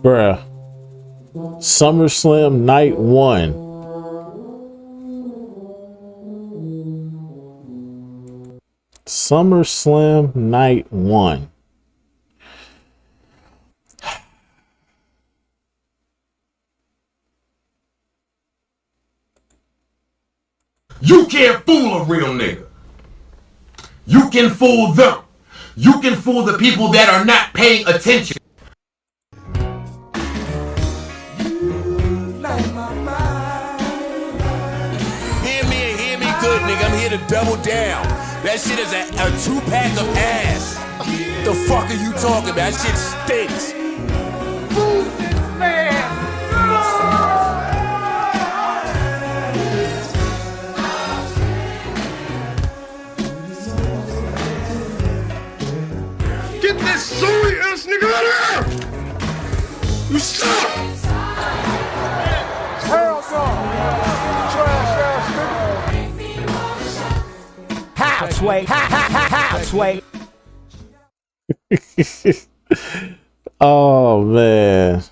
Bruh. SummerSlam night 1. SummerSlam night 1. You can't fool a real nigga. You can fool them. You can fool the people that are not paying attention. Hear me good, nigga. I'm here to double down. That shit is a 2-pack of ass. The fuck are you talking about? That shit stinks. Get this sorry ass nigga out of here! You suck! Hell no! Trash ass nigga! Halfway! Halfway! Oh man.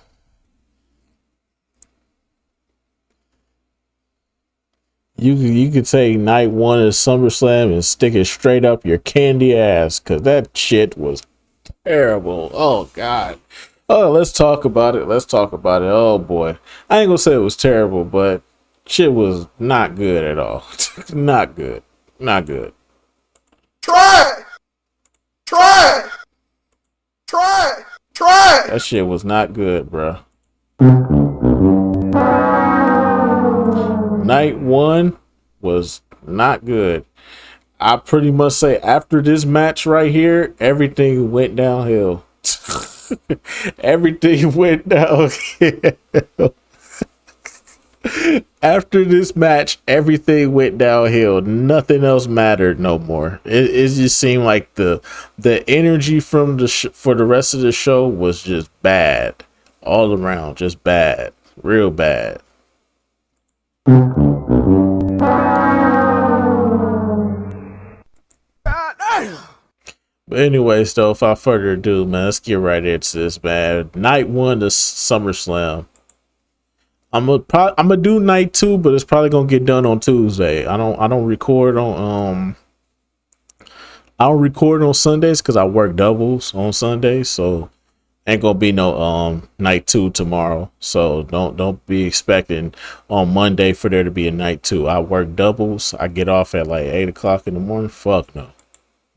You could take night 1 of SummerSlam and stick it straight up your candy ass, cause that shit was terrible. Oh god. Oh, let's talk about it. Oh boy. I ain't gonna say it was terrible, but shit was not good at all. Not good. Try! That shit was not good, bro. Night 1 was not good. I pretty much say after this match right here, everything went downhill. Everything went downhill. After this match, everything went downhill. Nothing else mattered no more. It just seemed like the energy from for the rest of the show was just bad. All around, just bad. Real bad. But anyways, though, without further ado, man, let's get right into this, man. Night 1 to SummerSlam. I'm gonna do night 2, but it's probably gonna get done on Tuesday. I don't record on Sundays because I work doubles on Sundays, so ain't gonna be no night 2 tomorrow. So don't be expecting on Monday for there to be a night 2. I work doubles. I get off at like 8 o'clock in the morning. Fuck no.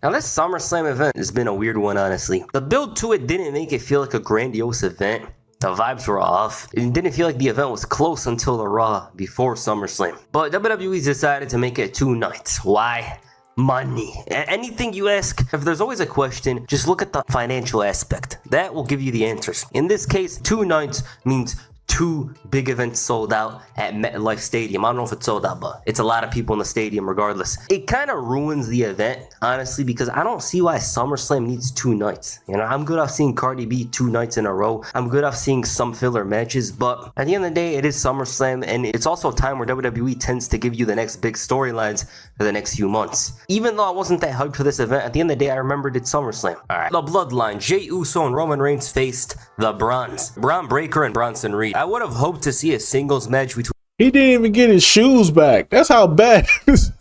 Now this SummerSlam event has been a weird one, honestly. The build to it didn't make it feel like a grandiose event. The vibes were off. It didn't feel like the event was close until the Raw before SummerSlam. But WWE decided to make it 2 nights. Why? Money. Anything you ask, if there's always a question, just look at the financial aspect. That will give you the answers. In this case, 2 nights means 2 big events sold out at MetLife Stadium. I don't know if it's sold out, but it's a lot of people in the stadium regardless. It kind of ruins the event, honestly, because I don't see why SummerSlam needs 2 nights. You know, I'm good off seeing Cardi B 2 nights in a row. I'm good off seeing some filler matches, but at the end of the day, it is SummerSlam, and it's also a time where WWE tends to give you the next big storylines for the next few months. Even though I wasn't that hyped for this event, at the end of the day, I remembered it's SummerSlam. Alright, the Bloodline, Jey Uso and Roman Reigns faced the Bronze, Braun Breaker and Bronson Reed. I would have hoped to see a singles match between. He didn't even get his shoes back. That's how bad. Because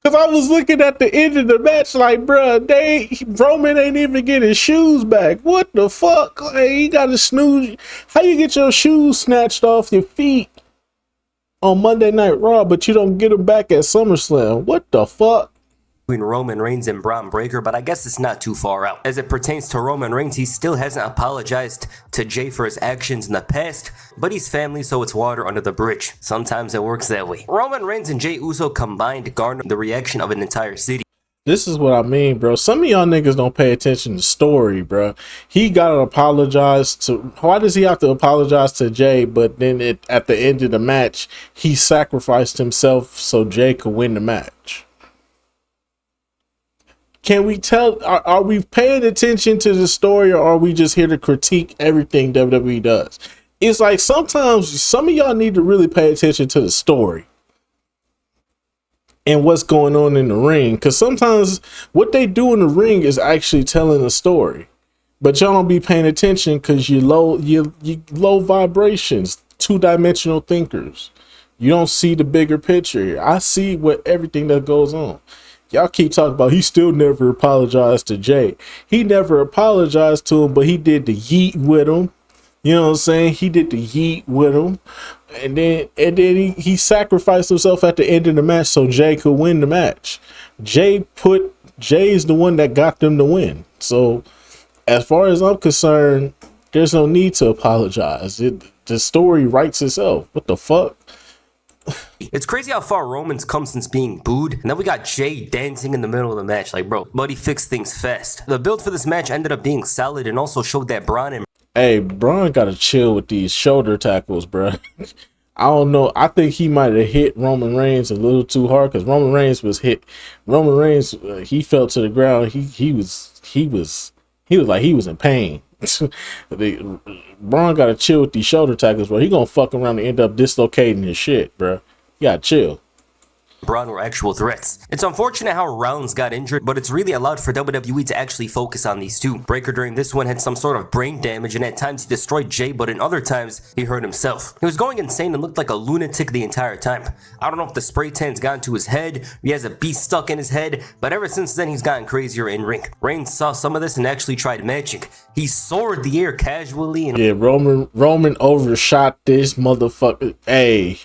I was looking at the end of the match like, bruh, Roman ain't even get his shoes back. What the fuck? Like, he got to snooze. How you get your shoes snatched off your feet on Monday Night Raw, but you don't get them back at SummerSlam? What the fuck? Roman Reigns and Braun Breaker, but I guess it's not too far out. As it pertains to Roman Reigns, he still hasn't apologized to Jey for his actions in the past, but he's family, so it's water under the bridge. Sometimes it works that way. Roman Reigns and Jey Uso combined garnered the reaction of an entire city. This is what I mean, bro. Some of y'all niggas don't pay attention to story, bro. He gotta apologize to. Why does he have to apologize to Jey? But then at the end of the match, he sacrificed himself so Jey could win the match. Can we tell? Are we paying attention to the story, or are we just here to critique everything WWE does? It's like sometimes some of y'all need to really pay attention to the story and what's going on in the ring, because sometimes what they do in the ring is actually telling a story. But y'all don't be paying attention because you low vibrations, two-dimensional thinkers. You don't see the bigger picture here. I see what everything that goes on. Y'all keep talking about he still never apologized to Jay. He never apologized to him, but he did the yeet with him. You know what I'm saying? He did the yeet with him. And then he sacrificed himself at the end of the match so Jay could win the match. Jay is the one that got them to win. So as far as I'm concerned, there's no need to apologize. The story writes itself. What the fuck? It's crazy how far Roman's come since being booed, and then we got Jay dancing in the middle of the match. Like, bro, buddy fixed things fast. The build for this match ended up being solid and also showed that Braun and Braun gotta chill with these shoulder tackles, bro. I don't know. I think he might have hit Roman Reigns a little too hard because Roman Reigns was hit. Roman Reigns, he fell to the ground. He was like he was in pain. Braun gotta chill with these shoulder tackles, bro. He gonna fuck around and end up dislocating his shit, bro. You gotta chill. Braun were actual threats. It's unfortunate how Rollins got injured, but it's really allowed for WWE to actually focus on these two. Breakker during this one had some sort of brain damage, and at times he destroyed Jay, but in other times he hurt himself. He was going insane and looked like a lunatic the entire time. I don't know if the spray tan's gotten to his head, he has a beast stuck in his head, but ever since then he's gotten crazier in ring. Reigns saw some of this and actually tried matching. He soared the air casually and Roman overshot this motherfucker. Hey,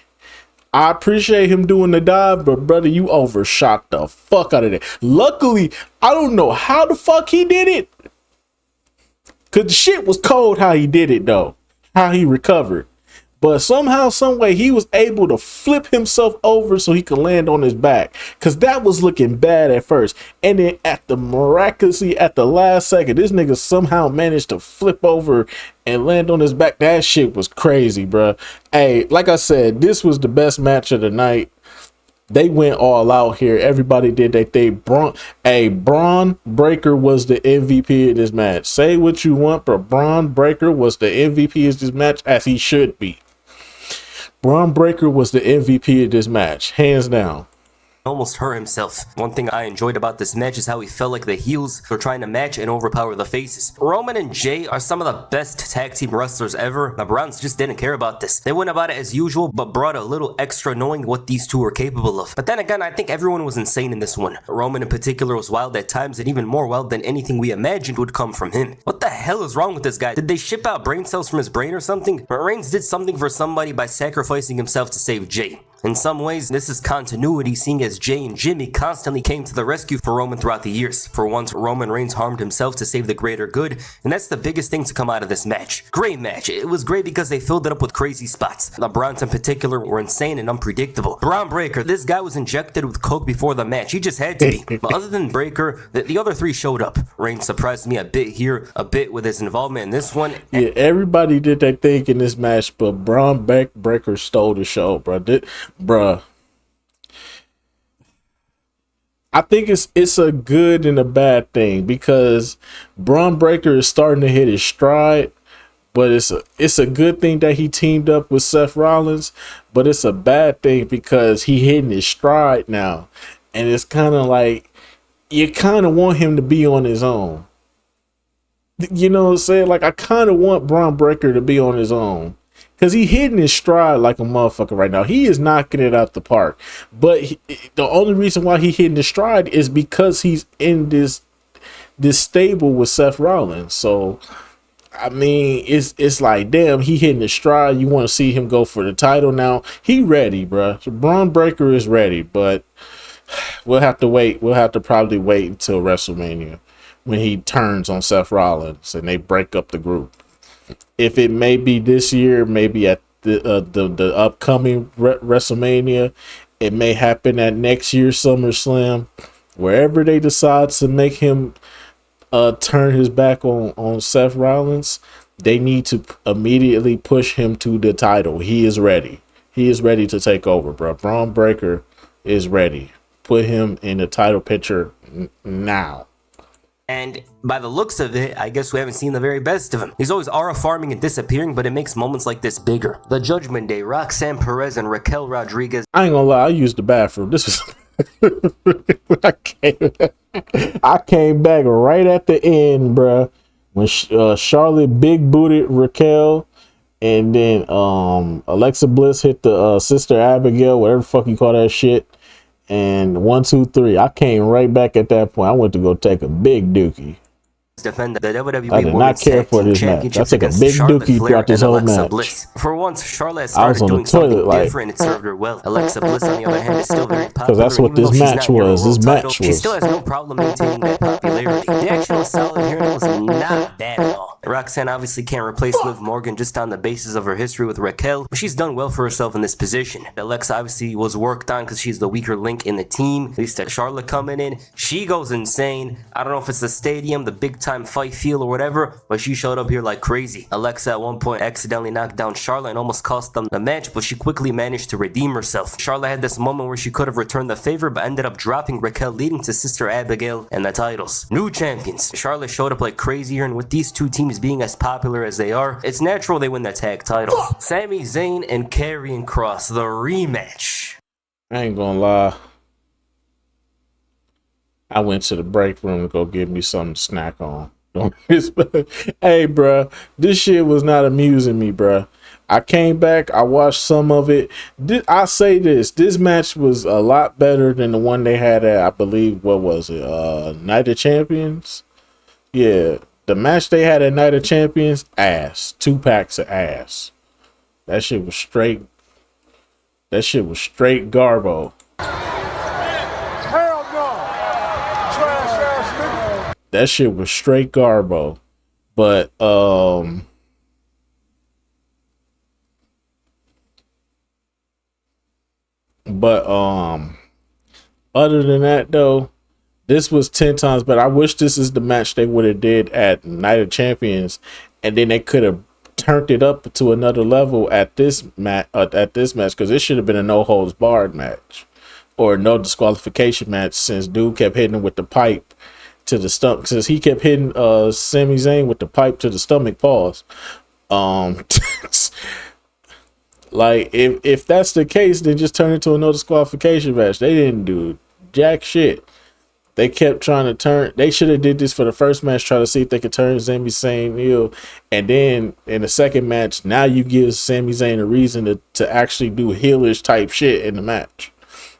I appreciate him doing the dive, but brother, you overshot the fuck out of that. Luckily, I don't know how the fuck he did it. Cause the shit was cold how he did it though. How he recovered. But somehow, some way, he was able to flip himself over so he could land on his back. Cause that was looking bad at first. And then miraculously at the last second, this nigga somehow managed to flip over and land on his back. That shit was crazy, bro. Hey, like I said, this was the best match of the night. They went all out here. Everybody did their thing. Braun Breakker was the MVP of this match. Say what you want, but Braun Breakker was the MVP of this match, as he should be. Braun Breakker was the MVP of this match, hands down. almost hurt himself. One thing I enjoyed about this match is how he felt like the heels were trying to match and overpower the faces. Roman and Jay are some of the best tag team wrestlers ever. The Browns just didn't care about this. They went about it as usual, but brought a little extra knowing what these two were capable of. But then again, I think everyone was insane in this one. Roman in particular was wild at times, and even more wild than anything we imagined would come from him. What the hell is wrong with this guy? Did they ship out brain cells from his brain or something? But Reigns did something for somebody by sacrificing himself to save Jay. In some ways, this is continuity, seeing as Jay and Jimmy constantly came to the rescue for Roman throughout the years. For once, Roman Reigns harmed himself to save the greater good, and that's the biggest thing to come out of this match. Great match. It was great because they filled it up with crazy spots. The Browns in particular were insane and unpredictable. Braun Breakker, this guy was injected with coke before the match. He just had to be. But other than Breakker, the other three showed up. Reigns surprised me a bit here, a bit with his involvement in this one. Yeah, everybody did their thing in this match, but Braun Breakker stole the show, bro. Bruh. I think it's a good and a bad thing because Braun Breakker is starting to hit his stride, but it's a good thing that he teamed up with Seth Rollins, but it's a bad thing because he hitting his stride now, and it's kind of like you kind of want him to be on his own. You know what I'm saying? Like I kind of want Braun Breakker to be on his own. Because he hitting his stride like a motherfucker right now. He is knocking it out the park. But the only reason why he hitting his stride is because he's in this stable with Seth Rollins. So, I mean, it's like, damn, he hitting his stride. You want to see him go for the title now. He ready, bro. So Braun Breakker is ready. But we'll have to wait. We'll have to probably wait until WrestleMania when he turns on Seth Rollins and they break up the group. If it may be this year, maybe at the upcoming WrestleMania, it may happen at next year's SummerSlam. Wherever they decide to make him turn his back on Seth Rollins, they need to immediately push him to the title. He is ready. He is ready to take over, bro. Braun Breakker is ready. Put him in the title picture now. And by the looks of it, I guess we haven't seen the very best of him. He's always aura farming and disappearing, but it makes moments like this bigger. The Judgment Day, Roxanne Perez and Raquel Rodriguez. I ain't gonna lie, I used the bathroom. This was I came back right at the end, bruh. when Charlotte big booted Raquel, and then Alexa Bliss hit the Sister Abigail, whatever the fuck you call that shit. And 1, 2, 3. I came right back at that point. I went to go take a big dookie. Defend the WWE I did not Women's care Tag for Team this match. I Championships took a against big Charlotte dookie Flair throughout this and whole Alexa match. Bliss. For once, Charlotte has I was started on the doing something toilet, like, different. It served her well. Alexa Bliss, on the other hand, is still very popular. because that's what even though this she's match not near a was. world This title, match she was. still has no problem maintaining that popularity. The action was solid here, and it was not bad at all. Roxanne obviously can't replace Liv Morgan just on the basis of her history with Raquel, but she's done well for herself in this position. Alexa obviously was worked on because she's the weaker link in the team. At least Charlotte coming in, she goes insane. I don't know if it's the stadium, the big time fight feel or whatever, but she showed up here like crazy. Alexa at one point accidentally knocked down Charlotte and almost cost them the match, but she quickly managed to redeem herself. Charlotte had this moment where she could have returned the favor, but ended up dropping Raquel, leading to Sister Abigail and the titles. New champions. Charlotte showed up like crazy here, and with these two teams being as popular as they are, it's natural they win the tag titles. Sami Zayn and Karrion Kross, the rematch. I ain't gonna lie. I went to the break room to go get me something to snack on. Hey, bruh, this shit was not amusing me, bruh. I came back, I watched some of it. I say this match was a lot better than the one they had at, I believe, what was it? Night of Champions? Yeah, the match they had at Night of Champions, ass. 2 packs of ass. That shit was straight garbo. Hell no. Trash ass nigga. That shit was straight garbo. But other than that though, this was 10 times better. I wish this is the match they would have did at Night of Champions, and then they could have turned it up to another level at this match. Because it should have been a no holds barred match or no disqualification match, since dude kept hitting him with the pipe to the stomach. Since he kept hitting Sami Zayn with the pipe to the stomach. Pause. Like if that's the case, then just turn it to a no disqualification match. They didn't do jack shit. They kept trying to turn. They should have did this for the first match, try to see if they could turn Sami Zayn heel, and then in the second match, now you give Sami Zayn a reason to actually do heelish type shit in the match,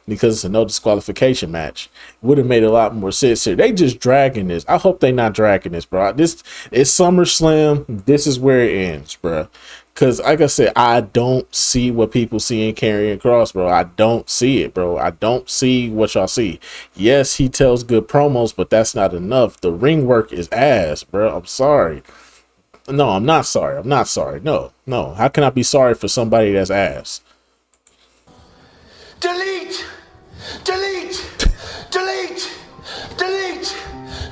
because it's a no disqualification match. Would have made a lot more sense here. They just dragging this. I hope they not dragging this, bro. This is SummerSlam. This is where it ends, bro. Because, like I said, I don't see what people see in Karrion Kross, bro. I don't see it, bro. I don't see what y'all see. Yes, he tells good promos, but that's not enough. The ring work is ass, bro. I'm sorry. No, I'm not sorry. I'm not sorry. No. How can I be sorry for somebody that's ass? Delete. Delete. Delete. Delete.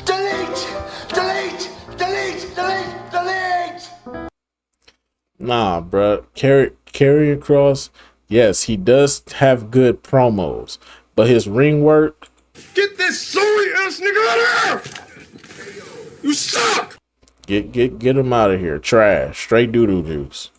Delete. Delete. Delete. Delete. Delete. Nah, bro. Karrion Kross, yes, he does have good promos, but his ring work. Get this sorry ass nigga out of here! You suck! Get him out of here. Trash. Straight doo-doo juice.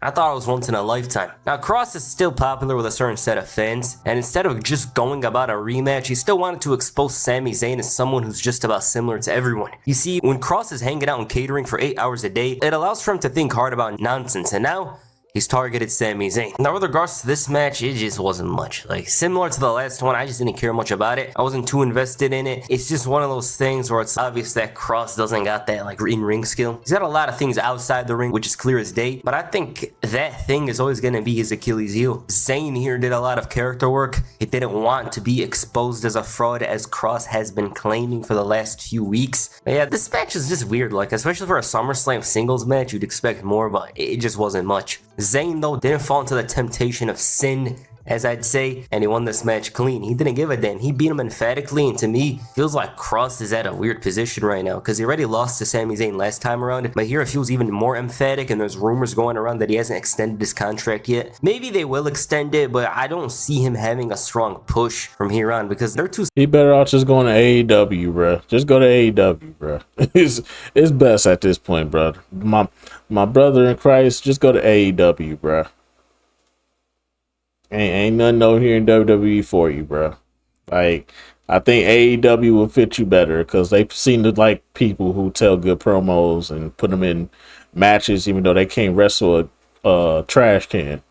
I thought it was once in a lifetime. Now, Kross is still popular with a certain set of fans, and instead of just going about a rematch, he still wanted to expose Sami Zayn as someone who's just about similar to everyone. You see, when Kross is hanging out and catering for 8 hours a day, it allows for him to think hard about nonsense, and now he's targeted Sami Zayn. Now, with regards to this match, it just wasn't much. Like, similar to the last one, I just didn't care much about it. I wasn't too invested in it. It's just one of those things where it's obvious that Kross doesn't got that, like, in-ring skill. He's got a lot of things outside the ring, which is clear as day, but I think that thing is always going to be his Achilles heel. Zayn here did a lot of character work. He didn't want to be exposed as a fraud, as Kross has been claiming for the last few weeks. But yeah, this match is just weird. Like, especially for a SummerSlam singles match, you'd expect more, but it just wasn't much. Zayn, though, didn't fall into the temptation of sin, as I'd say, and he won this match clean. He didn't give a damn. He beat him emphatically, and to me, feels like Kross is at a weird position right now, because he already lost to Sami Zayn last time around, but here it feels even more emphatic, and there's rumors going around that he hasn't extended his contract yet. Maybe they will extend it, but I don't see him having a strong push from here on, because they're too... He better off just going to AEW, bro. Just go to AEW, bro. It's best at this point, bro. My brother in Christ, just go to AEW, bro. Ain't nothing over here in WWE for you, bro. Like, I think AEW will fit you better because they seem to like people who tell good promos and put them in matches, even though they can't wrestle a trash can.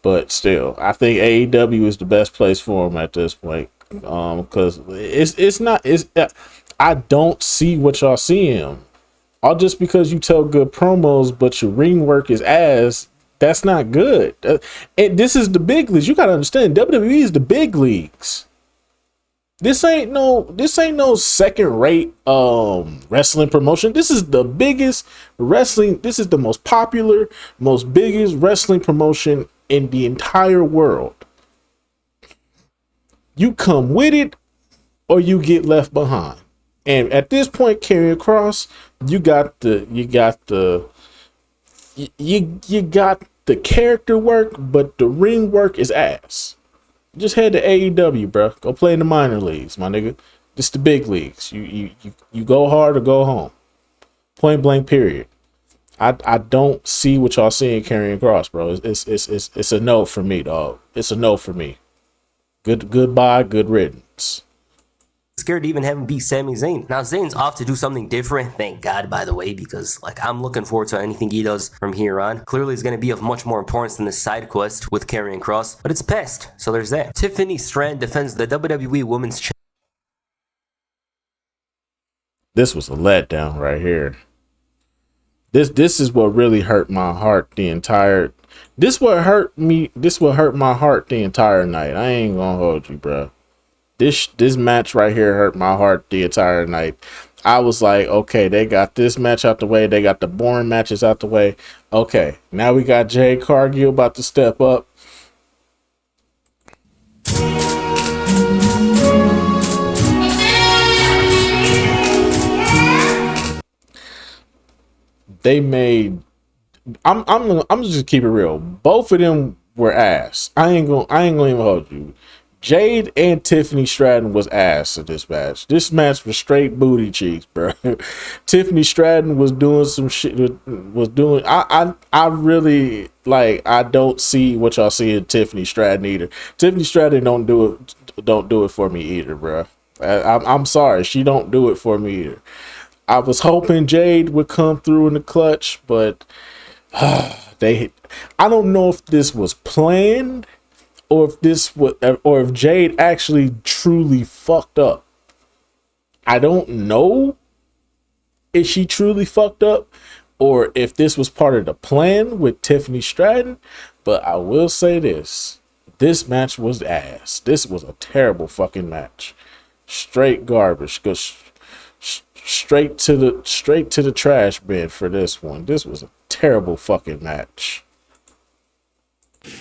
But still, I think AEW is the best place for them at this point. Because it's not. I don't see what y'all see him. All just because you tell good promos, but your ring work is ass. That's not good. And this is the big leagues. You gotta understand. WWE is the big leagues. This ain't no second rate wrestling promotion. This is the biggest wrestling. This is the most popular, most biggest wrestling promotion in the entire world. You come with it or you get left behind. And at this point, Karrion Kross, you got the character work, but the ring work is ass. Just head to AEW, bro. Go play in the minor leagues, my nigga. This the big leagues. You go hard or go home. Point blank. Period. I don't see what y'all seeing Karrion Kross, bro. It's a no for me, dog. It's a no for me. Goodbye. Good riddance. Scared to even have him beat Sami Zayn. Now Zayn's off to do something different, thank God, by the way, because like I'm looking forward to anything he does from here on. Clearly it's going to be of much more importance than the side quest with Karrion Kross, but it's past, so there's that. Tiffany Stratton defends the WWE Women's Championship. This was a letdown right here. This is what really hurt my heart the entire. This what hurt me. This what hurt my heart the entire night. I ain't gonna hold you, bro. This match right here hurt my heart the entire night. I was like, okay, they got this match out the way. They got the boring matches out the way. Okay, now we got Jade Cargill about to step up. They made. I'm just keep it real. Both of them were ass. I ain't gonna even hold you. Jade and Tiffany Stratton was ass at this match. This match was straight booty cheeks, bro. Tiffany Stratton was doing some shit. I really like. I don't see what y'all see in Tiffany Stratton either. Tiffany Stratton don't do it for me either, bro. I'm sorry, she don't do it for me either. I was hoping Jade would come through in the clutch, but I don't know if this was planned. Or if Jade actually truly fucked up. I don't know if she truly fucked up or if this was part of the plan with Tiffany Stratton. But I will say this match was ass. This was a terrible fucking match. Straight garbage. Go straight to the trash bin for this one. This was a terrible fucking match.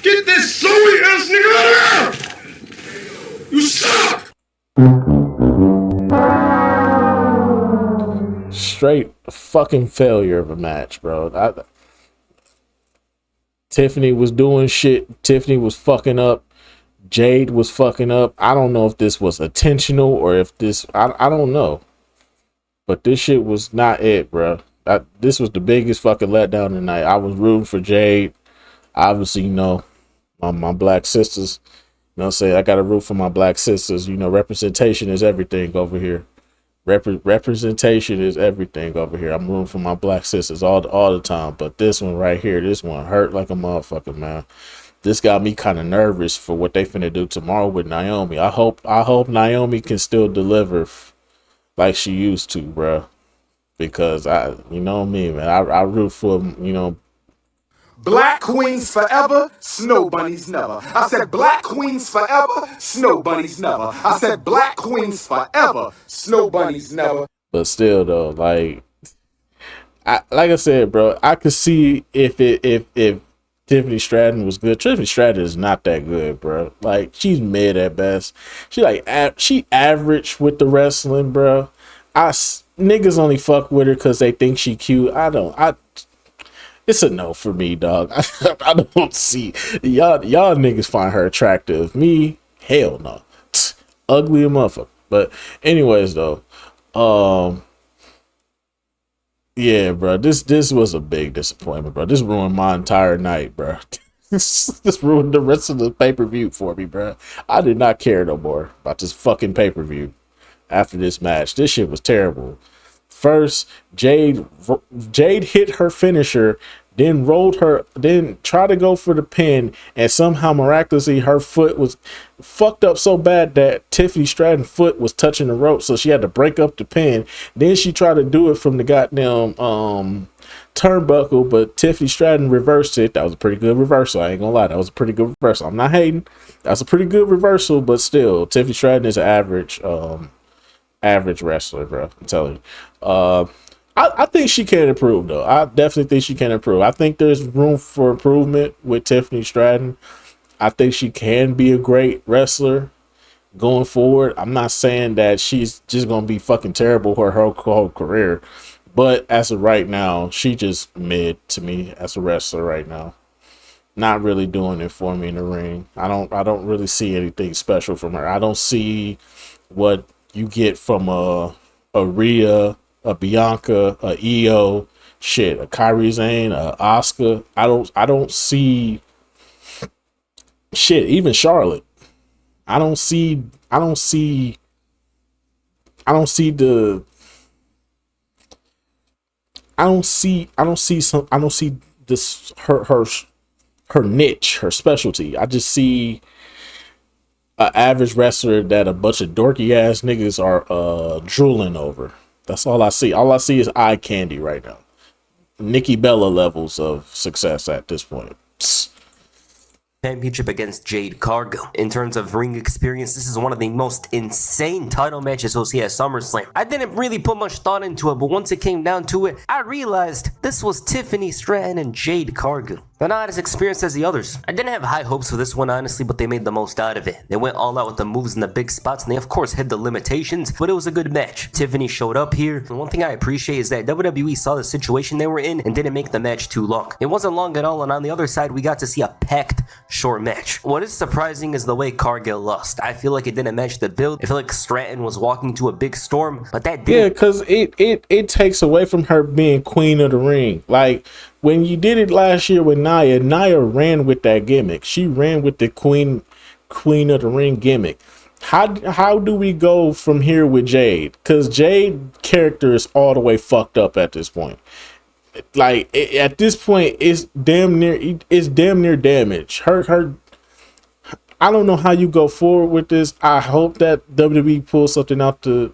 Get this sorry ass nigga out of here! You suck! Straight fucking failure of a match, bro. Tiffany was doing shit. Tiffany was fucking up. Jade was fucking up. I don't know if this was intentional or if this... I don't know. But this shit was not it, bro. This was the biggest fucking letdown tonight. I was rooting for Jade. Obviously, you know, my black sisters, you know what I'm saying? I got to root for my black sisters. You know, representation is everything over here. Representation is everything over here. I'm rooting for my black sisters all the time. But this one right here, this one hurt like a motherfucker, man. This got me kind of nervous for what they finna do tomorrow with Naomi. I hope Naomi can still deliver like she used to, bro. Because you know me, man. I root for, you know, Black queens forever, snow bunnies never. I said black queens forever, snow bunnies never. I said black queens forever, snow bunnies never. But still though, like I said, bro, I could see if Tiffany Stratton was good. Tiffany Stratton is not that good, bro. Like she's mid at best. She average with the wrestling, bro. Niggas only fuck with her because they think she cute. It's a no for me, dog. I don't see y'all niggas find her attractive. Me, hell no. Ugly a motherfucker. But anyways though, yeah, bro. This was a big disappointment, bro. This ruined my entire night, bro. This ruined the rest of the pay-per-view for me, bro. I did not care no more about this fucking pay-per-view after this match. This shit was terrible. First, Jade hit her finisher, then rolled her, then tried to go for the pin, and somehow miraculously her foot was fucked up so bad that Tiffany Stratton's foot was touching the rope, so she had to break up the pin. Then she tried to do it from the goddamn turnbuckle, but Tiffany Stratton reversed it. That was a pretty good reversal. I ain't gonna lie, that was a pretty good reversal. I'm not hating. That's a pretty good reversal, but still, Tiffany Stratton is an average wrestler, bro. I'm telling you. I think she can improve, though. I definitely think she can improve. I think there's room for improvement with Tiffany Stratton. I think she can be a great wrestler going forward. I'm not saying that she's just gonna be fucking terrible her whole career, but as of right now, she just mid to me as a wrestler right now. Not really doing it for me in the ring. I don't really see anything special from her. I don't see what you get from a Rhea, a Bianca, a Io, shit, a Kairi Sane, a Asuka. I don't see shit. Even Charlotte. I don't see this her niche, her specialty. I just see an average wrestler that a bunch of dorky ass niggas are drooling over. That's all I see. All I see is eye candy right now. Nikki Bella levels of success at this point. Championship against Jade Cargill. In terms of ring experience, this is one of the most insane title matches you'll see at SummerSlam. I didn't really put much thought into it, but once it came down to it, I realized this was Tiffany Stratton and Jade Cargill. They're not as experienced as the others. I didn't have high hopes for this one, honestly, but they made the most out of it. They went all out with the moves and the big spots, and they of course hit the limitations, but it was a good match. Tiffany showed up here, and one thing I appreciate is that WWE saw the situation they were in and didn't make the match too long. It wasn't long at all, and on the other side, we got to see a packed, short match. What is surprising is the way Cargill lost. I feel like it didn't match the build. I feel like Stratton was walking to a big storm, but that didn't. Yeah, because it takes away from her being queen of the ring. Like, when you did it last year with Nia ran with that gimmick. She ran with the queen of the ring gimmick. How do we go from here with Jade? Because Jade character is all the way fucked up at this point. Like, at this point, it's damn near damaged. Her I don't know how you go forward with this. I hope that WWE pulls something out the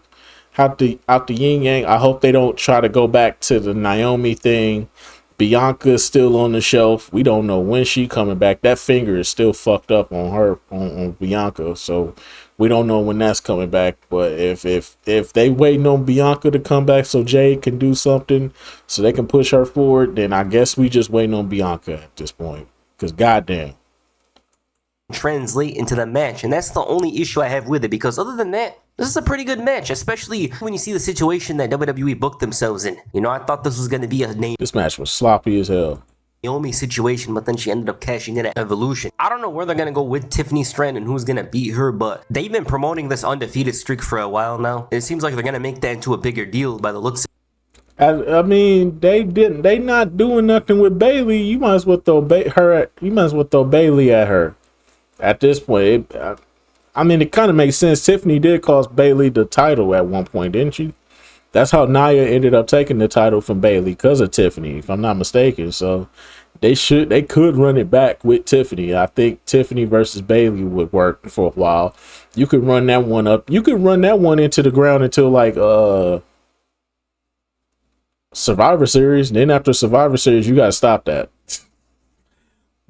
yin yang. I hope they don't try to go back to the Naomi thing. Bianca's still on the shelf. We don't know when she coming back. That finger is still fucked up on her, on Bianca. So we don't know when that's coming back. But if they waiting on Bianca to come back so Jade can do something, so they can push her forward, then I guess we just waiting on Bianca at this point. Because goddamn. Translate into the match, and that's the only issue I have with it, because other than that, this is a pretty good match, especially when you see the situation that WWE booked themselves in. You know, I thought this was going to be a This match was sloppy as hell. Naomi situation, but then she ended up cashing in at Evolution. I don't know where they're going to go with Tiffany Stratton and who's going to beat her, but they've been promoting this undefeated streak for a while now. It seems like they're going to make that into a bigger deal by the looks of it. I mean, they not doing nothing with Bayley. You might as well throw Bayley at her. At this point, I mean, it kind of makes sense. Tiffany did cost Bayley the title at one point, didn't she? That's how Nia ended up taking the title from Bayley, because of Tiffany, if I'm not mistaken. So they could run it back with Tiffany. I think Tiffany versus Bayley would work for a while. You could run that one up. You could run that one into the ground until like Survivor Series. And then after Survivor Series, you gotta stop that.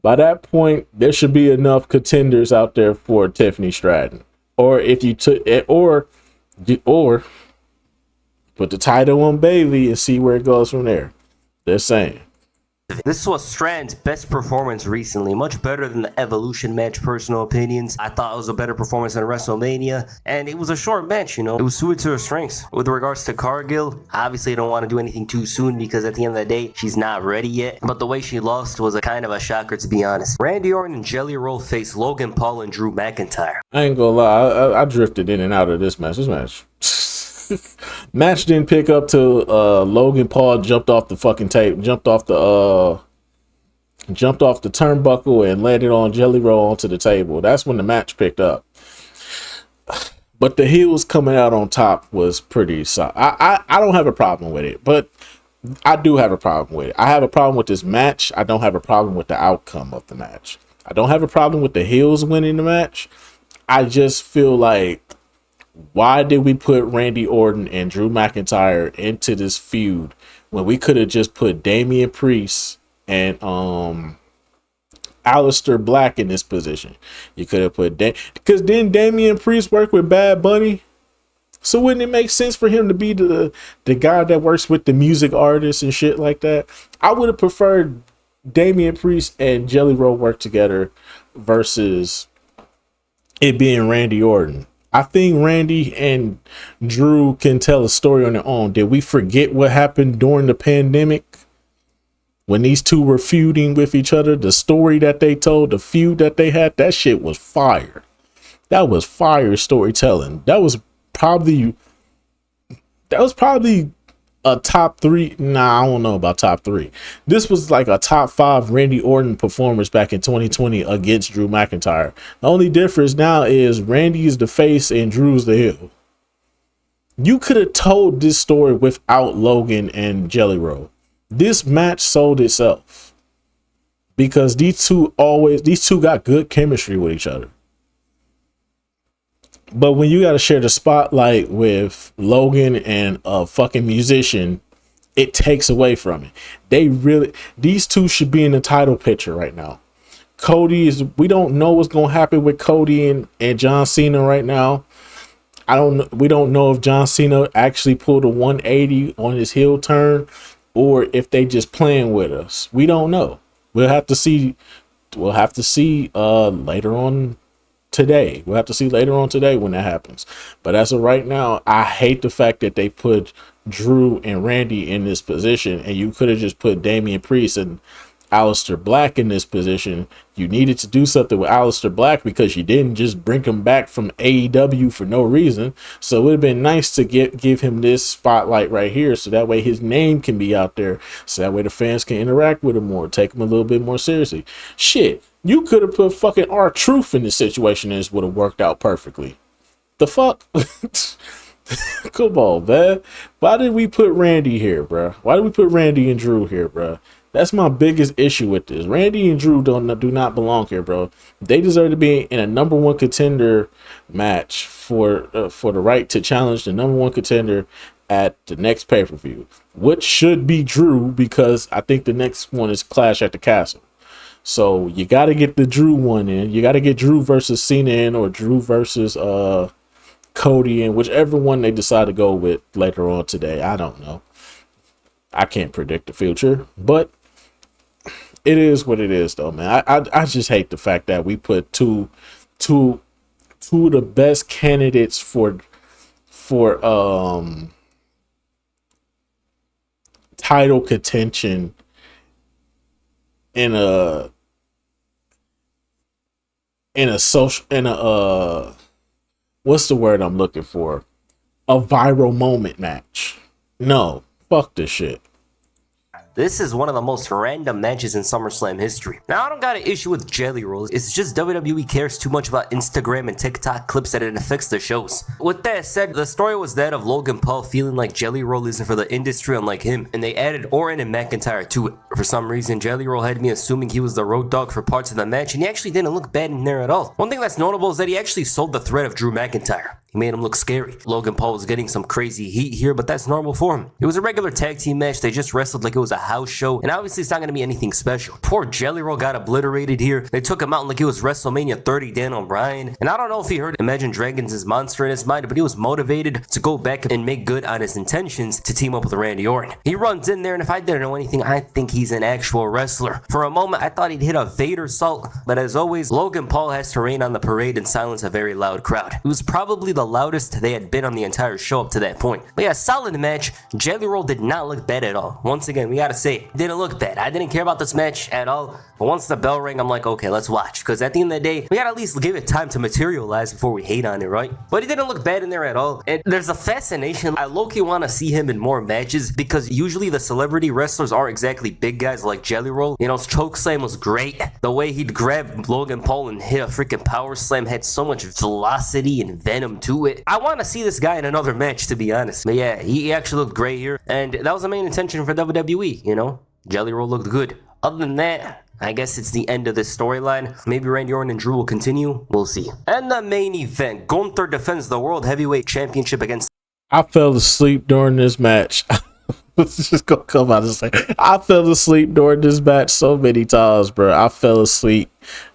By that point, there should be enough contenders out there for Tiffany Stratton. Or if you took it, or put the title on Bayley and see where it goes from there. They're saying. This was Stratton's best performance recently, much better than the Evolution match, personal opinions. I thought it was a better performance than WrestleMania, and it was a short match, you know. It was suited to her strengths. With regards to Cargill, obviously I don't want to do anything too soon because at the end of the day, she's not ready yet, but the way she lost was a kind of a shocker, to be honest. Randy Orton and Jelly Roll faced Logan Paul and Drew McIntyre. I ain't gonna lie, I drifted in and out of this match. Match didn't pick up till Logan Paul jumped off the fucking tape, jumped off the jumped off the turnbuckle and landed on Jelly Roll onto the table. That's when the match picked up. But the heels coming out on top was pretty solid. I don't have a problem with it, but I do have a problem with it. I have a problem with this match. I don't have a problem with the outcome of the match. I don't have a problem with the heels winning the match. I just feel like, why did we put Randy Orton and Drew McIntyre into this feud when we could have just put Damian Priest and Aleister Black in this position? You could have put because then Damian Priest worked with Bad Bunny. So wouldn't it make sense for him to be the guy that works with the music artists and shit like that? I would have preferred Damian Priest and Jelly Roll work together versus it being Randy Orton. I think Randy and Drew can tell a story on their own. Did we forget what happened during the pandemic when these two were feuding with each other? The story that they told, the feud that they had, that shit was fire. That was fire storytelling. That was probably a top 3. Nah, I don't know about top 3. This was like a top 5 Randy Orton performance back in 2020 against Drew McIntyre. The only difference now is Randy is the face and Drew's the heel. You could have told this story without Logan and Jelly Roll. This match sold itself because these two got good chemistry with each other. But when you got to share the spotlight with Logan and a fucking musician, it takes away from it. These two should be in the title picture right now. We don't know what's going to happen with Cody and John Cena right now. We don't know if John Cena actually pulled a 180 on his heel turn or if they just playing with us. We don't know. We'll have to see later on today. We'll have to see later on today when that happens. But as of right now, I hate the fact that they put Drew and Randy in this position, and you could have just put Damian Priest and Aleister Black in this position. You needed to do something with Aleister Black because you didn't just bring him back from AEW for no reason. So it would have been nice to give him this spotlight right here, so that way his name can be out there, so that way the fans can interact with him more, take him a little bit more seriously. Shit, you could have put fucking R-Truth in this situation and this would have worked out perfectly. The fuck? Come on, man. Why did we put Randy here, bro? Why did we put Randy and Drew here, bro? That's my biggest issue with this. Randy and Drew do not belong here, bro. They deserve to be in a number 1 contender match for the right to challenge the number 1 contender at the next pay-per-view, which should be Drew, because I think the next one is Clash at the Castle. So you got to get the Drew one in. You got to get Drew versus Cena in, or Drew versus Cody in, whichever one they decide to go with later on today. I don't know. I can't predict the future, but it is what it is, though, man. I just hate the fact that we put two of the best candidates for title contention in a what's the word I'm looking for? A viral moment match. No, fuck this shit. This is one of the most random matches in SummerSlam history. Now, I don't got an issue with Jelly Rolls. It's just WWE cares too much about Instagram and TikTok clips that it affects the shows. With that said, the story was that of Logan Paul feeling like Jelly Roll isn't for the industry unlike him, and they added Orton and McIntyre to it. For some reason, Jelly Roll had me assuming he was the road dog for parts of the match, and he actually didn't look bad in there at all. One thing that's notable is that he actually sold the threat of Drew McIntyre. He made him look scary. Logan Paul was getting some crazy heat here, but that's normal for him. It was a regular tag team match. They just wrestled like it was a house show, and obviously it's not going to be anything special. Poor Jelly Roll got obliterated here. They took him out like it was WrestleMania 30 Dan O'Brien, and I don't know if he heard Imagine Dragons' monster in his mind, but he was motivated to go back and make good on his intentions to team up with Randy Orton. He runs in there, and if I didn't know anything, I think he's an actual wrestler. For a moment, I thought he'd hit a Vader salt, but as always, Logan Paul has to rain on the parade and silence a very loud crowd. It was probably the the loudest they had been on the entire show up to that point. But yeah, solid match. Jelly Roll did not look bad at all. Once again, we gotta say, it didn't look bad. I didn't care about this match at all. But once the bell rang, I'm like, okay, let's watch. Because at the end of the day, we gotta at least give it time to materialize before we hate on it, right? But he didn't look bad in there at all. And there's a fascination. I low-key want to see him in more matches because usually the celebrity wrestlers aren't exactly big guys like Jelly Roll. You know, his chokeslam was great. The way he'd grab Logan Paul and hit a freaking power slam had so much velocity and venom to it. I want to see this guy in another match, to be honest. But yeah, he actually looked great here. And that was the main intention for WWE, you know? Jelly Roll looked good. Other than that, I guess it's the end of this storyline. Maybe Randy Orton and Drew will continue. We'll see. And the main event, Gunther defends the World Heavyweight Championship against... I fell asleep during this match. Let's just go come out and say I fell asleep during this match so many times, bro. I fell asleep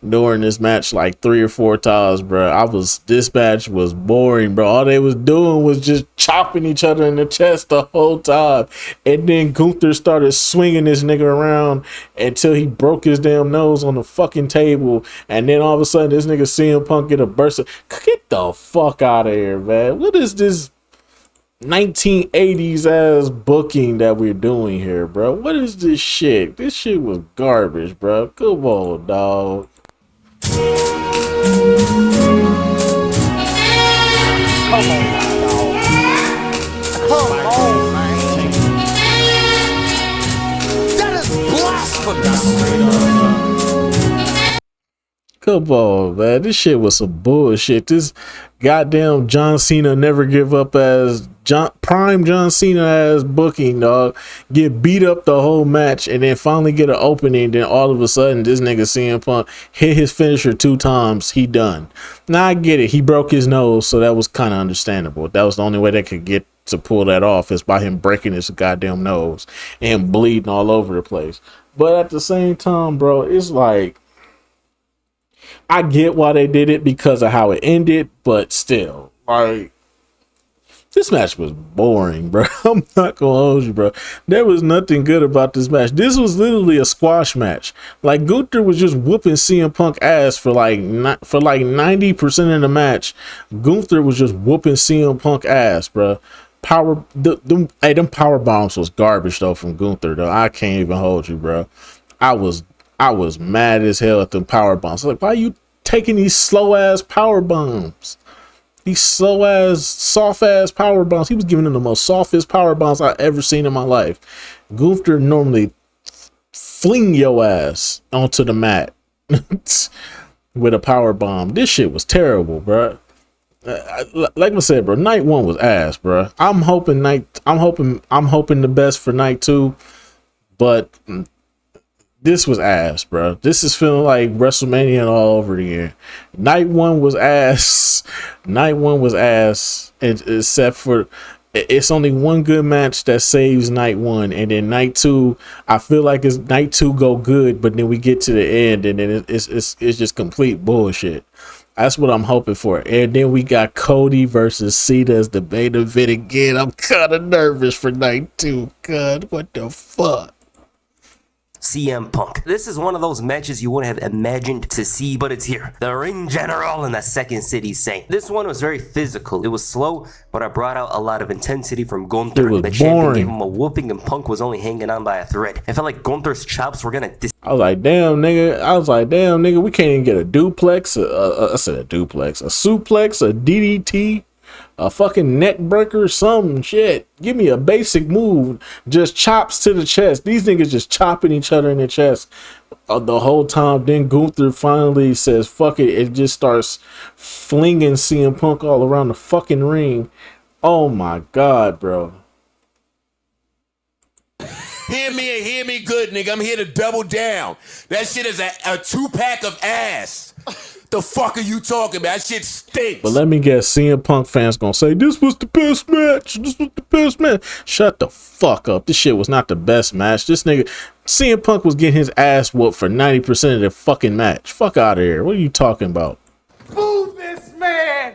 during this match like 3 or 4 times, bro. This match was boring, bro. All they was doing was just chopping each other in the chest the whole time. And then Gunther started swinging this nigga around until he broke his damn nose on the fucking table. And then all of a sudden this nigga CM Punk get a burst of, get the fuck out of here, man. What is this 1980s ass booking that we're doing here, bro? What is this shit? This shit was garbage, bro. Come on, dog. Come on, dog. Come on, man. That is blasphemous. Come on, man. This shit was some bullshit. This goddamn John Cena never give up as prime John Cena as booking, dog. Get beat up the whole match and then finally get an opening. Then all of a sudden, this nigga CM Punk hit his finisher 2 times. He done. Now I get it. He broke his nose, so that was kind of understandable. That was the only way they could get to pull that off is by him breaking his goddamn nose and bleeding all over the place. But at the same time, bro, it's like, I get why they did it because of how it ended, but still, like, this match was boring, bro. I'm not gonna hold you, bro. There was nothing good about this match. This was literally a squash match. Like, Gunther was just whooping CM Punk ass for like 90% of the match. Gunther was just whooping CM Punk ass, bro. Them power bombs was garbage though from Gunther though. I can't even hold you, bro. I was mad as hell at them power bombs. Like, why are you taking these slow ass power bombs? These slow ass, soft ass power bombs. He was giving them the most softest power bombs I've ever seen in my life. Gunther normally fling your ass onto the mat with a power bomb. This shit was terrible, bro. Like I said, bro, night 1 was ass, bro. I'm hoping the best for night 2, but this was ass, bro. This is feeling like WrestleMania all over again. Night 1 was ass. Night 1 was ass, except for it's only one good match that saves night 1, and then night 2, I feel like it's night 2 go good, but then we get to the end, and then it's just complete bullshit. That's what I'm hoping for. And then we got Cody versus Cena as the main event again. I'm kind of nervous for night 2. God, what the fuck? CM Punk. This is one of those matches you wouldn't have imagined to see, but it's here. The Ring General and the Second City Saint. This one was very physical. It was slow, but I brought out a lot of intensity from Gunther. It was the champion boring. gave him a whooping, and Punk was only hanging on by a thread. I felt like Gunther's chops were gonna I was like, damn, nigga, we can't even get a duplex. I said a duplex, a suplex, a DDT, a fucking neck breaker, some shit. Give me a basic move. Just chops to the chest. These niggas just chopping each other in the chest the whole time. Then Gunther finally says, fuck it. It just starts flinging CM Punk all around the fucking ring. Oh my God, bro. Hear me and hear me good, nigga. I'm here to double down. That shit is a 2-pack of ass. The fuck are you talking about? That shit stinks. But let me guess, CM Punk fans gonna say, this was the best match. This was the best match. Shut the fuck up. This shit was not the best match. This nigga, CM Punk was getting his ass whooped for 90% of the fucking match. Fuck out of here. What are you talking about? Move this man!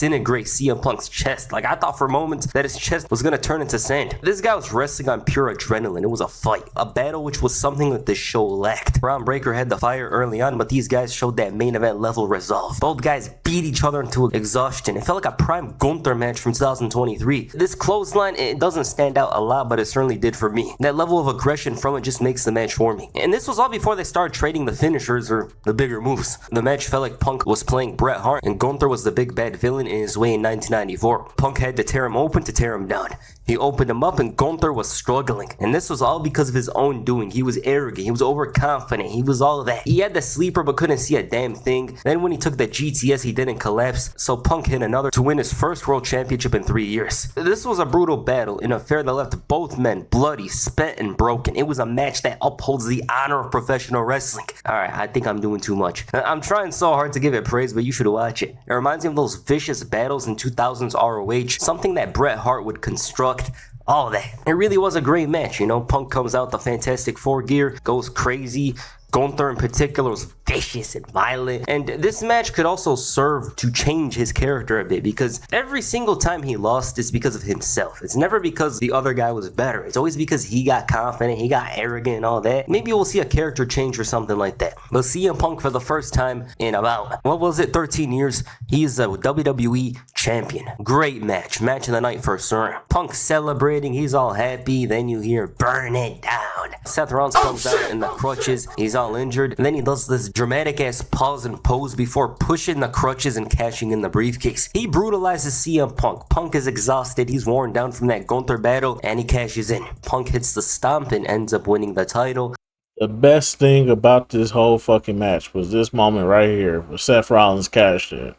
disintegrate CM Punk's chest. Like, I thought for moments that his chest was gonna turn into sand. This guy was wrestling on pure adrenaline. It was a fight, a battle, which was something that this show lacked. Braun Breaker had the fire early on, but these guys showed that main event level resolve. Both guys beat each other into exhaustion. It felt like a prime Gunther match from 2023. This clothesline, it doesn't stand out a lot, but it certainly did for me. That level of aggression from it just makes the match for me. And this was all before they started trading the finishers or the bigger moves. The match felt like Punk was playing Bret Hart and Gunther was the big bad villain in his way in 1994. Punk had to tear him open to tear him down. He opened him up and Gunther was struggling. And this was all because of his own doing. He was arrogant. He was overconfident. He was all of that. He had the sleeper but couldn't see a damn thing. Then when he took the GTS, he didn't collapse. So Punk hit another to win his first world championship in 3 years. This was a brutal battle, an affair that left both men bloody, spent, and broken. It was a match that upholds the honor of professional wrestling. Alright, I think I'm doing too much. I'm trying so hard to give it praise, but you should watch it. It reminds me of those vicious battles in 2000's ROH, something that Bret Hart would construct. All of that. It really was a great match, you know. Punk comes out the Fantastic Four gear, goes crazy. Gunther in particular was vicious and violent, and this match could also serve to change his character a bit, because every single time he lost is because of himself. It's never because the other guy was better. It's always because he got confident, he got arrogant and all that. Maybe we'll see a character change or something like that. But CM Punk, for the first time in about, what was it, 13 years, he's a WWE champion. Great match of the night for sure. Punk celebrating, he's all happy, then you hear burn it down. Seth Rollins comes out in the crutches, he's all injured, and then he does this dramatic ass pause and pose before pushing the crutches and cashing in the briefcase. He brutalizes CM Punk. Punk is exhausted, he's worn down from that Gunther battle, and he cashes in. Punk hits the stomp and ends up winning the title. The best thing about this whole fucking match was this moment right here where Seth Rollins cashed in.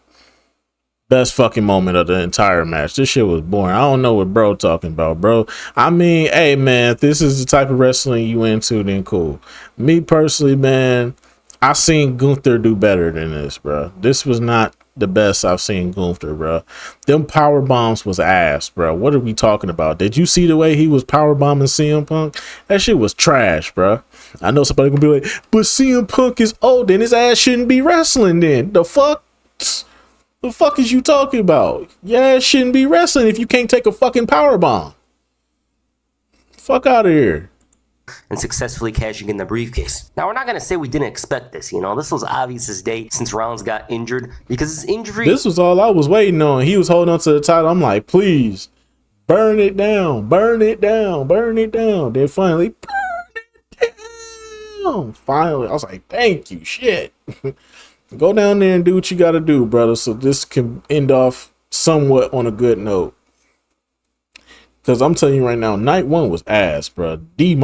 Best fucking moment of the entire match. This shit was boring. I don't know what bro talking about, bro. I mean, hey man, if this is the type of wrestling you into, then cool. Me personally, man, I seen Gunther do better than this, bro. This was not the best I've seen Gunther, bro. Them power bombs was ass, bro. What are we talking about? Did you see the way he was power bombing CM Punk? That shit was trash, bro. I know somebody gonna be like, but CM Punk is old and his ass shouldn't be wrestling then. The fuck? The fuck is you talking about? Yeah, it shouldn't be wrestling if you can't take a fucking power bomb. Fuck out of here. And successfully cashing in the briefcase. Now, we're not going to say we didn't expect this, you know. This was obvious as day since Rollins got injured, because his injury... This was all I was waiting on. He was holding on to the title. I'm like, please, burn it down, burn it down, burn it down. Then finally, burn it down. Finally, I was like, thank you, shit. Go down there and do what you got to do, brother, so this can end off somewhat on a good note. Because I'm telling you right now, night one was ass, bro. D-.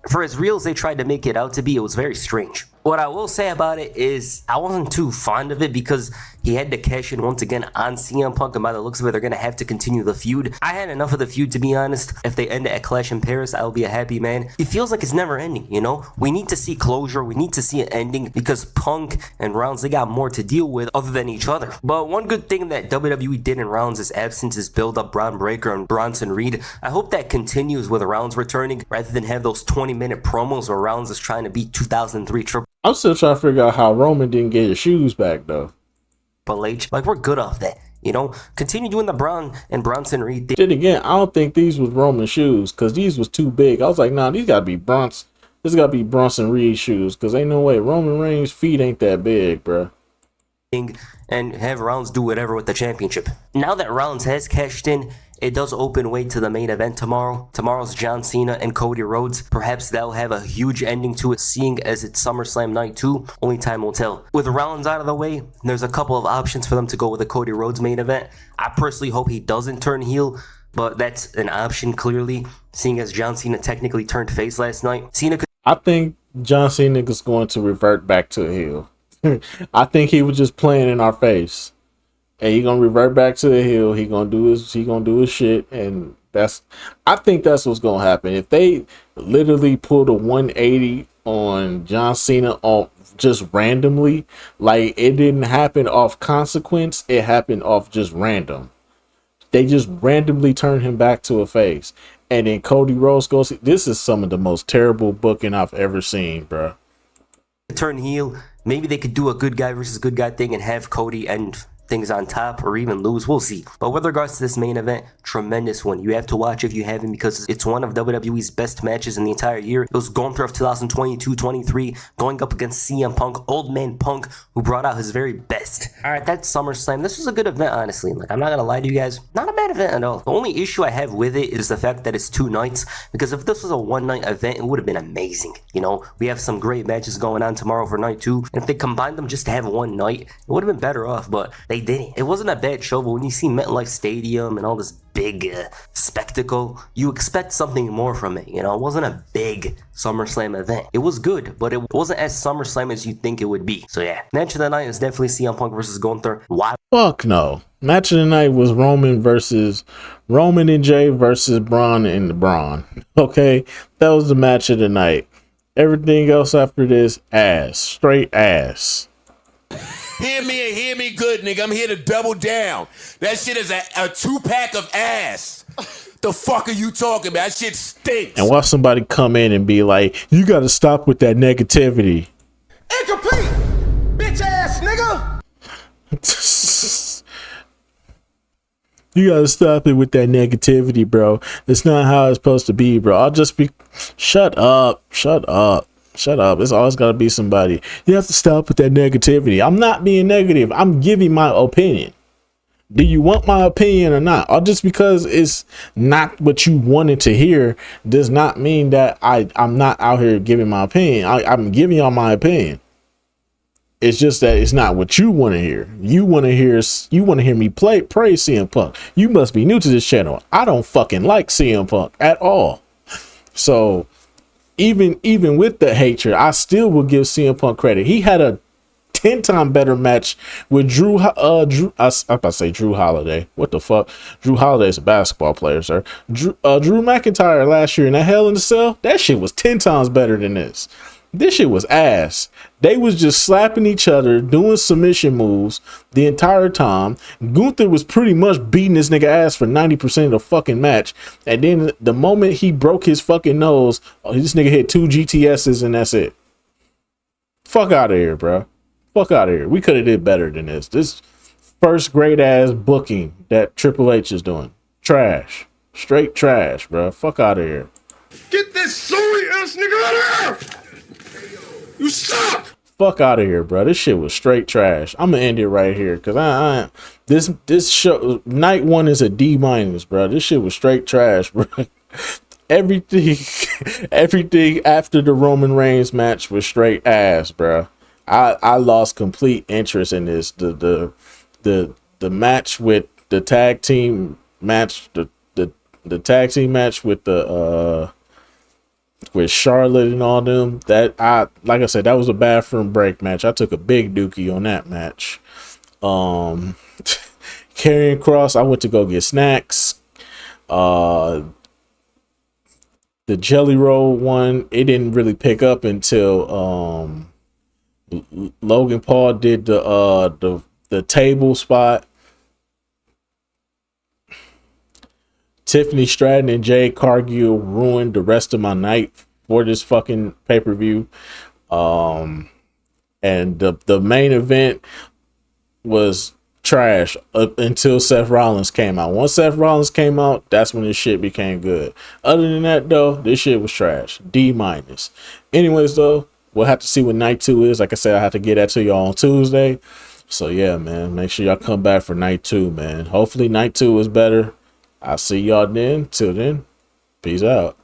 For as real as they tried to make it out to be, it was very strange. What I will say about it is I wasn't too fond of it because he had to cash in once again on CM Punk, and by the looks of it, they're going to have to continue the feud. I had enough of the feud, to be honest. If they end it at Clash in Paris, I'll be a happy man. It feels like it's never ending, you know? We need to see closure. We need to see an ending because Punk and Rollins, they got more to deal with other than each other. But one good thing that WWE did in Rollins' absence is build up Braun Breaker and Bronson Reed. I hope that continues with Rollins returning rather than have those 20-minute promos where Rollins is trying to beat 2003 Triple I'm still trying to figure out how Roman didn't get his shoes back, though. H. Like, we're good off that. You know, continue doing the Braun and Bronson Reed thing. Then again, I don't think these was Roman shoes because these was too big. I was like, nah, these gotta be Bronson. This gotta be Bronson Reed shoes because ain't no way Roman Reigns' feet ain't that big, bro. And have Rollins do whatever with the championship. Now that Rollins has cashed in, it does open way to the main event tomorrow. Tomorrow's John Cena and Cody Rhodes. Perhaps that'll have a huge ending to it, seeing as it's SummerSlam night 2. Only time will tell. With Rollins out of the way, there's a couple of options for them to go with the Cody Rhodes main event. I personally hope he doesn't turn heel, but that's an option clearly, seeing as John Cena technically turned face last night. I think John Cena is going to revert back to a heel. I think he was just playing in our face. And he gonna revert back to the heel. He gonna do his shit, and I think that's what's gonna happen. If they literally pulled a 180 on John Cena off just randomly, like it didn't happen off consequence, it happened off just random. They just randomly turned him back to a face, and then Cody Rhodes goes. This is some of the most terrible booking I've ever seen, bro. Turn heel. Maybe they could do a good guy versus good guy thing and have Cody and things on top or even lose. We'll see. But with regards to this main event, tremendous one. You have to watch if you haven't because it's one of WWE's best matches in the entire year. It was Gunther of 2022-23 going up against CM Punk, Old Man Punk, who brought out his very best. All right, that's SummerSlam. This was a good event, honestly. Like, I'm not gonna lie to you guys, not a bad event at all. The only issue I have with it is the fact that it's 2 nights, because if this was a 1-night event, it would have been amazing. You know, we have some great matches going on tomorrow for night 2, and if they combined them just to have 1 night, it would have been better off, but they didn't. It wasn't a bad show, but when you see MetLife Stadium and all this big spectacle, you expect something more from it. You know, it wasn't a big SummerSlam event. It was good, but it wasn't as SummerSlam as you think it would be. So yeah, match of the night is definitely CM Punk versus Gunther. Why? Fuck no. Match of the night was Roman and Jay versus Braun and Braun. Okay, that was the match of the night. Everything else after this, ass, straight ass. Hear me and hear me good, nigga. I'm here to double down. That shit is a 2-pack of ass. The fuck are you talking about? That shit stinks. And watch somebody come in and be like, you gotta stop with that negativity. Incomplete! Bitch ass nigga! You gotta stop it with that negativity, bro. It's not how it's supposed to be, bro. I'll just be, shut up. It's always gotta be somebody. You have to stop with that negativity. I'm not being negative. I'm giving my opinion. Do you want my opinion or not? Or just because it's not what you wanted to hear does not mean that I'm not out here giving my opinion. I'm giving y'all my opinion. It's just that it's not what you want to hear. You want to hear me praise CM Punk. You must be new to this channel. I don't fucking like CM Punk at all. So even with the hatred, I still will give CM Punk credit. He had a 10-time better match with Drew Holiday. What the fuck? Drew Holiday's a basketball player, sir. Drew McIntyre last year in that Hell in a Cell, that shit was 10 times better than this. This shit was ass. They was just slapping each other, doing submission moves the entire time. Gunther was pretty much beating this nigga ass for 90% of the fucking match. And then the moment he broke his fucking nose, this nigga hit 2 GTSs and that's it. Fuck out of here, bro. Fuck out of here. We could have did better than this. This first great ass booking that Triple H is doing. Trash. Straight trash, bro. Fuck out of here. Get this sorry ass nigga out of here! You suck! Fuck out of here, bro. This shit was straight trash. I'm gonna end it right here because this show night 1 is a D-, bro. This shit was straight trash, bro. Everything after the Roman Reigns match was straight ass, bro. I lost complete interest in this. The match with the tag team match, the tag team match with with Charlotte and all them, like I said, that was a bathroom break match. I took a big dookie on that match. Karrion Kross, I went to go get snacks. The Jelly Roll one, it didn't really pick up until Logan Paul did the table spot. Tiffany Stratton and Jade Cargill ruined the rest of my night for this fucking pay-per-view. And the main event was trash up until Seth Rollins came out. Once Seth Rollins came out, that's when this shit became good. Other than that, though, this shit was trash. D-. Anyways, though, we'll have to see what night 2 is. Like I said, I have to get that to y'all on Tuesday. So yeah, man, make sure y'all come back for night 2, man. Hopefully night 2 is better. I'll see y'all then. Till then, peace out.